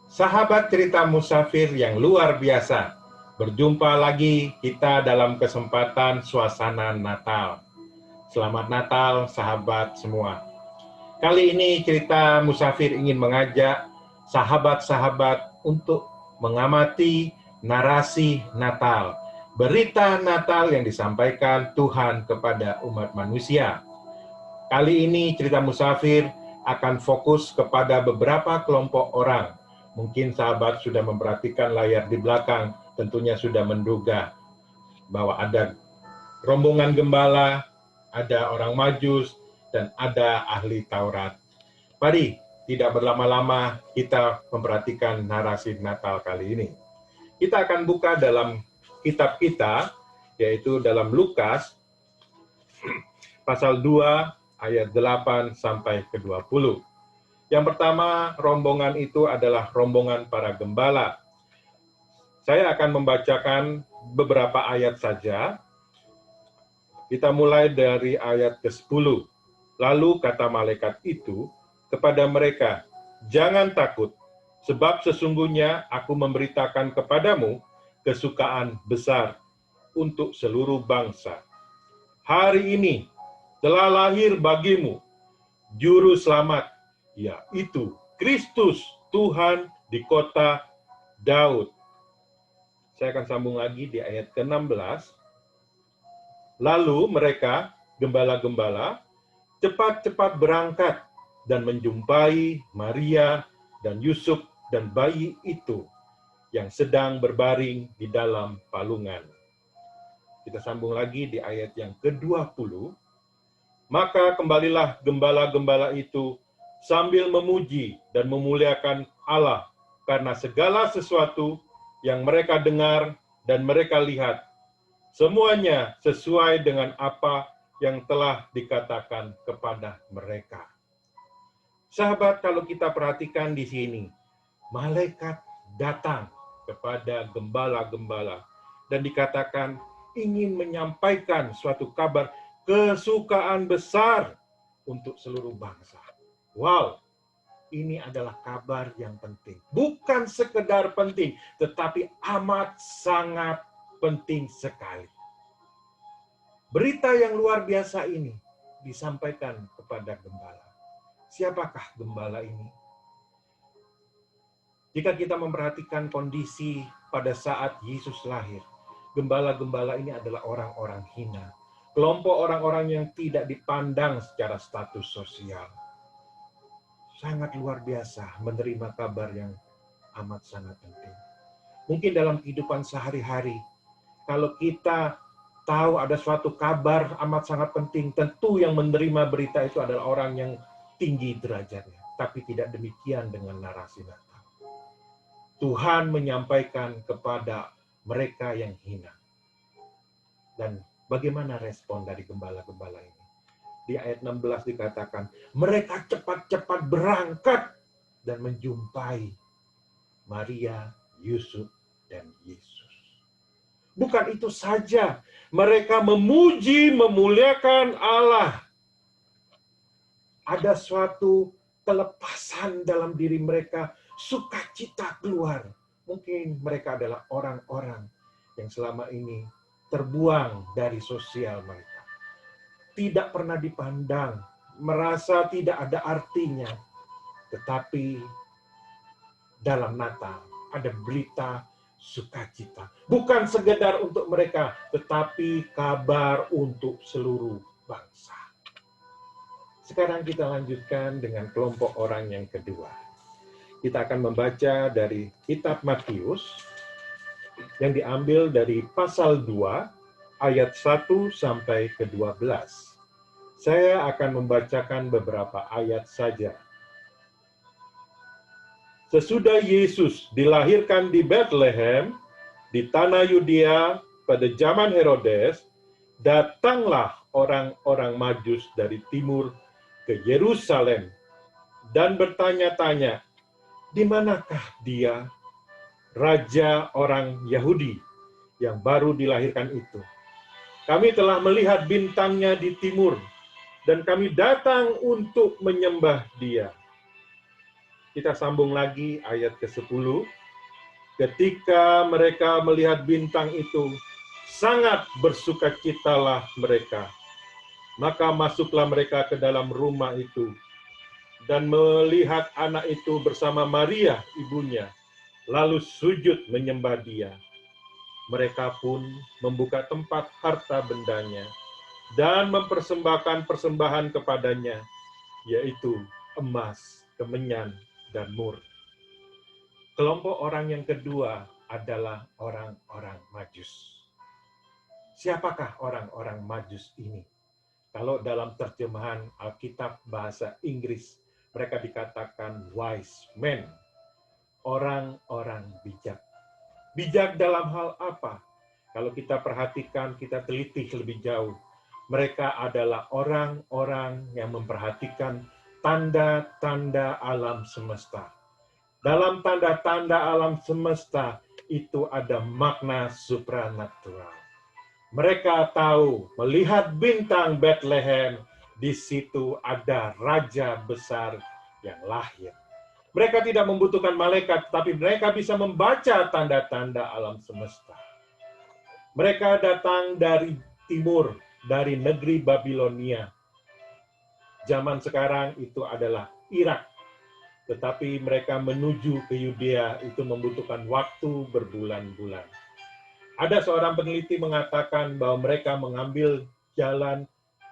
Sahabat cerita musafir yang luar biasa, berjumpa lagi kita dalam kesempatan suasana Natal. Selamat Natal sahabat semua. Kali ini cerita musafir ingin mengajak sahabat-sahabat untuk mengamati narasi Natal, berita Natal yang disampaikan Tuhan kepada umat manusia. Kali ini cerita musafir akan fokus kepada beberapa kelompok orang. Mungkin sahabat sudah memperhatikan layar di belakang, tentunya sudah menduga bahwa ada rombongan gembala, ada orang Majus, dan ada ahli Taurat. Mari tidak berlama-lama kita memperhatikan narasi Natal kali ini. Kita akan buka dalam kitab kita, yaitu dalam Lukas, pasal 2, ayat 8 sampai ke 20. Yang pertama, rombongan itu adalah rombongan para gembala. Saya akan membacakan beberapa ayat saja. Kita mulai dari ayat ke-10. Lalu kata malaikat itu kepada mereka, "Jangan takut, sebab sesungguhnya aku memberitakan kepadamu kesukaan besar untuk seluruh bangsa. Hari ini telah lahir bagimu Juru Selamat, yaitu Kristus Tuhan di kota Daud." Saya akan sambung lagi di ayat ke-16. Lalu mereka, gembala-gembala, cepat-cepat berangkat dan menjumpai Maria dan Yusuf dan bayi itu yang sedang berbaring di dalam palungan. Kita sambung lagi di ayat yang ke-20. Maka kembalilah gembala-gembala itu sambil memuji dan memuliakan Allah karena segala sesuatu yang mereka dengar dan mereka lihat, semuanya sesuai dengan apa yang telah dikatakan kepada mereka. Sahabat, kalau kita perhatikan di sini, malaikat datang kepada gembala-gembala dan dikatakan ingin menyampaikan suatu kabar kesukaan besar untuk seluruh bangsa. Wow, ini adalah kabar yang penting. Bukan sekedar penting, tetapi amat sangat penting sekali. Berita yang luar biasa ini disampaikan kepada gembala. Siapakah gembala ini? Jika kita memperhatikan kondisi pada saat Yesus lahir, gembala-gembala ini adalah orang-orang hina. Kelompok orang-orang yang tidak dipandang secara status sosial. Sangat luar biasa menerima kabar yang amat sangat penting. Mungkin dalam kehidupan sehari-hari, kalau kita tahu ada suatu kabar amat sangat penting, tentu yang menerima berita itu adalah orang yang tinggi derajatnya. Tapi tidak demikian dengan narasi Natal. Tuhan menyampaikan kepada mereka yang hina. Dan bagaimana respon dari gembala-gembala ini? Di ayat 16 dikatakan, mereka cepat-cepat berangkat dan menjumpai Maria, Yusuf, dan Yesus. Bukan itu saja, mereka memuji, memuliakan Allah. Ada suatu kelepasan dalam diri mereka, sukacita keluar. Mungkin mereka adalah orang-orang yang selama ini terbuang dari sosial mereka. Tidak pernah dipandang, merasa tidak ada artinya. Tetapi dalam Natal ada berita sukacita. Bukan sekedar untuk mereka, tetapi kabar untuk seluruh bangsa. Sekarang kita lanjutkan dengan kelompok orang yang kedua. Kita akan membaca dari kitab Matius yang diambil dari pasal 2 ayat 1 sampai ke 12. Saya akan membacakan beberapa ayat saja. Sesudah Yesus dilahirkan di Bethlehem, di tanah Yudea pada zaman Herodes, datanglah orang-orang Majus dari timur ke Yerusalem dan bertanya-tanya, di manakah dia, raja orang Yahudi yang baru dilahirkan itu? Kami telah melihat bintangnya di timur, dan kami datang untuk menyembah dia. Kita sambung lagi ayat ke-10. Ketika mereka melihat bintang itu, sangat bersukacitalah mereka. Maka masuklah mereka ke dalam rumah itu, dan melihat anak itu bersama Maria, ibunya, lalu sujud menyembah dia. Mereka pun membuka tempat harta bendanya, dan mempersembahkan persembahan kepadanya, yaitu emas, kemenyan, dan mur. Kelompok orang yang kedua adalah orang-orang Majus. Siapakah orang-orang Majus ini? Kalau dalam terjemahan Alkitab bahasa Inggris, mereka dikatakan wise men, orang-orang bijak. Bijak dalam hal apa? Kalau kita perhatikan, kita teliti lebih jauh. Mereka adalah orang-orang yang memperhatikan tanda-tanda alam semesta. Dalam tanda-tanda alam semesta itu ada makna supranatural. Mereka tahu, melihat bintang Bethlehem, di situ ada raja besar yang lahir. Mereka tidak membutuhkan malaikat, tapi mereka bisa membaca tanda-tanda alam semesta. Mereka datang dari timur, dari negeri Babilonia. Zaman sekarang itu adalah Irak. Tetapi mereka menuju ke Yudea itu membutuhkan waktu berbulan-bulan. Ada seorang peneliti mengatakan bahwa mereka mengambil jalan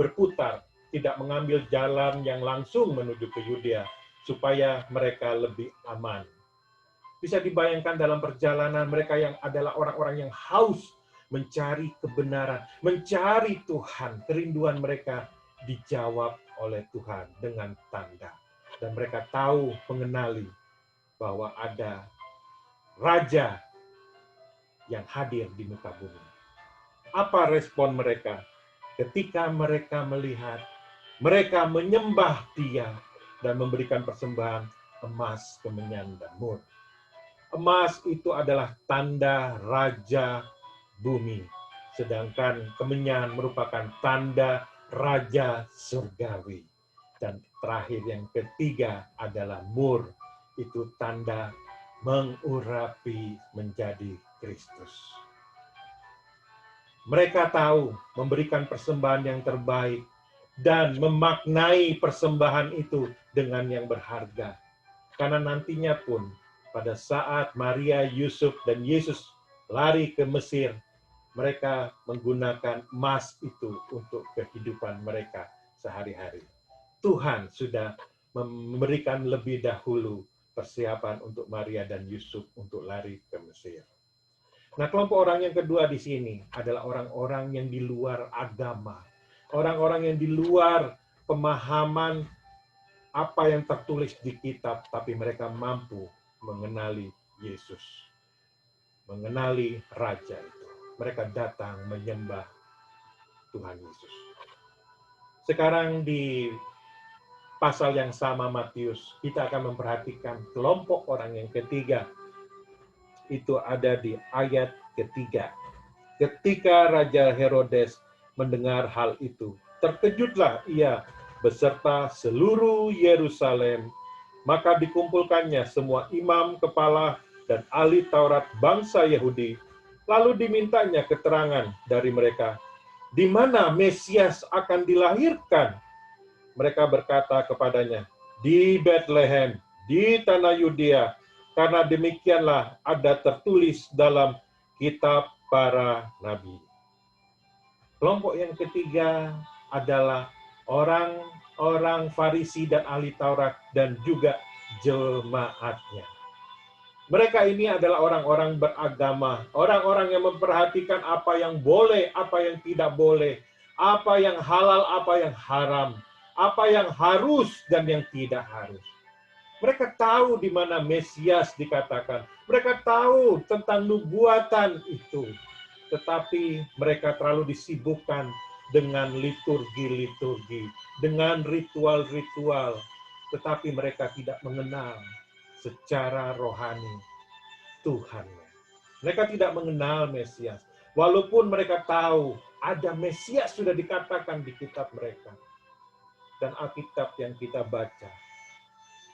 berputar, tidak mengambil jalan yang langsung menuju ke Yudea, supaya mereka lebih aman. Bisa dibayangkan dalam perjalanan mereka yang adalah orang-orang yang haus mencari kebenaran, mencari Tuhan, kerinduan mereka dijawab oleh Tuhan dengan tanda. Dan mereka tahu, mengenali bahwa ada raja yang hadir di muka bumi. Apa respon mereka? Ketika mereka melihat, mereka menyembah dia dan memberikan persembahan emas, kemenyan, dan mur. Emas itu adalah tanda raja bumi, sedangkan kemenyan merupakan tanda raja surgawi. Dan terakhir yang ketiga adalah mur, itu tanda mengurapi menjadi Kristus. Mereka tahu memberikan persembahan yang terbaik dan memaknai persembahan itu dengan yang berharga. Karena nantinya pun pada saat Maria, Yusuf, dan Yesus lari ke Mesir, mereka menggunakan emas itu untuk kehidupan mereka sehari-hari. Tuhan sudah memberikan lebih dahulu persiapan untuk Maria dan Yusuf untuk lari ke Mesir. Nah, kelompok orang yang kedua di sini adalah orang-orang yang di luar agama. Orang-orang yang di luar pemahaman apa yang tertulis di kitab, tapi mereka mampu mengenali Yesus. Mengenali Raja itu. Mereka datang menyembah Tuhan Yesus. Sekarang di pasal yang sama Matius, kita akan memperhatikan kelompok orang yang ketiga. Itu ada di ayat ketiga. Ketika Raja Herodes mendengar hal itu, terkejutlah ia beserta seluruh Yerusalem. Maka dikumpulkannya semua imam kepala dan ahli Taurat bangsa Yahudi. Lalu dimintanya keterangan dari mereka, di mana Mesias akan dilahirkan? Mereka berkata kepadanya, di Bethlehem, di tanah Yudea, karena demikianlah ada tertulis dalam kitab para nabi. Kelompok yang ketiga adalah orang-orang Farisi dan ahli Taurat dan juga jemaatnya. Mereka ini adalah orang-orang beragama, orang-orang yang memperhatikan apa yang boleh, apa yang tidak boleh, apa yang halal, apa yang haram, apa yang harus dan yang tidak harus. Mereka tahu di mana Mesias dikatakan. Mereka tahu tentang nubuatan itu. Tetapi mereka terlalu disibukkan dengan liturgi-liturgi, dengan ritual-ritual. Tetapi mereka tidak mengenal secara rohani Tuhan. Mereka tidak mengenal Mesias. Walaupun mereka tahu ada Mesias sudah dikatakan di kitab mereka. Dan Alkitab yang kita baca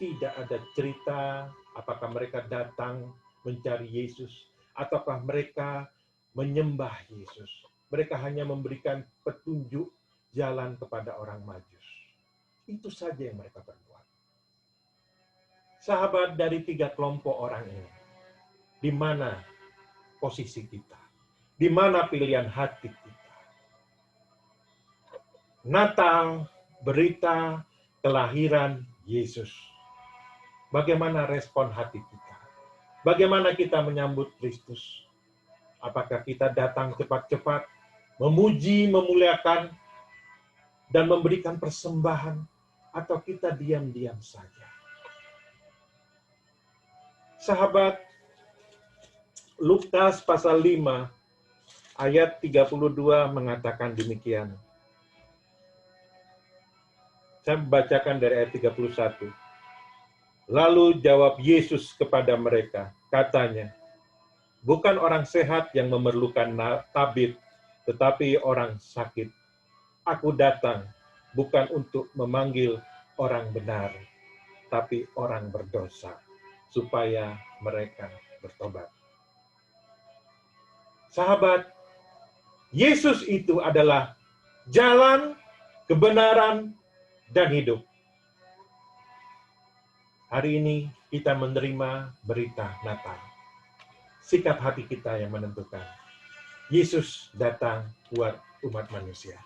tidak ada cerita apakah mereka datang mencari Yesus ataukah mereka menyembah Yesus. Mereka hanya memberikan petunjuk jalan kepada orang Majus. Itu saja yang mereka perbuat. Sahabat, dari 3 kelompok orang ini, di mana posisi kita? Di mana pilihan hati kita? Natal, berita kelahiran Yesus. Bagaimana respon hati kita? Bagaimana kita menyambut Kristus? Apakah kita datang cepat-cepat, memuji, memuliakan, dan memberikan persembahan, atau kita diam-diam saja? Sahabat, Lukas pasal 5, ayat 32 mengatakan demikian. Saya bacakan dari ayat 31. Lalu jawab Yesus kepada mereka, katanya, bukan orang sehat yang memerlukan tabib, tetapi orang sakit. Aku datang bukan untuk memanggil orang benar, tapi orang berdosa, supaya mereka bertobat. Sahabat, Yesus itu adalah jalan, kebenaran, dan hidup. Hari ini kita menerima berita Natal. Sikap hati kita yang menentukan. Yesus datang buat umat manusia.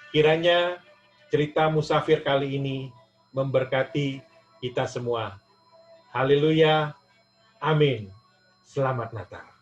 Kiranya cerita musafir kali ini memberkati kita semua. Haleluya. Amin. Selamat Natal.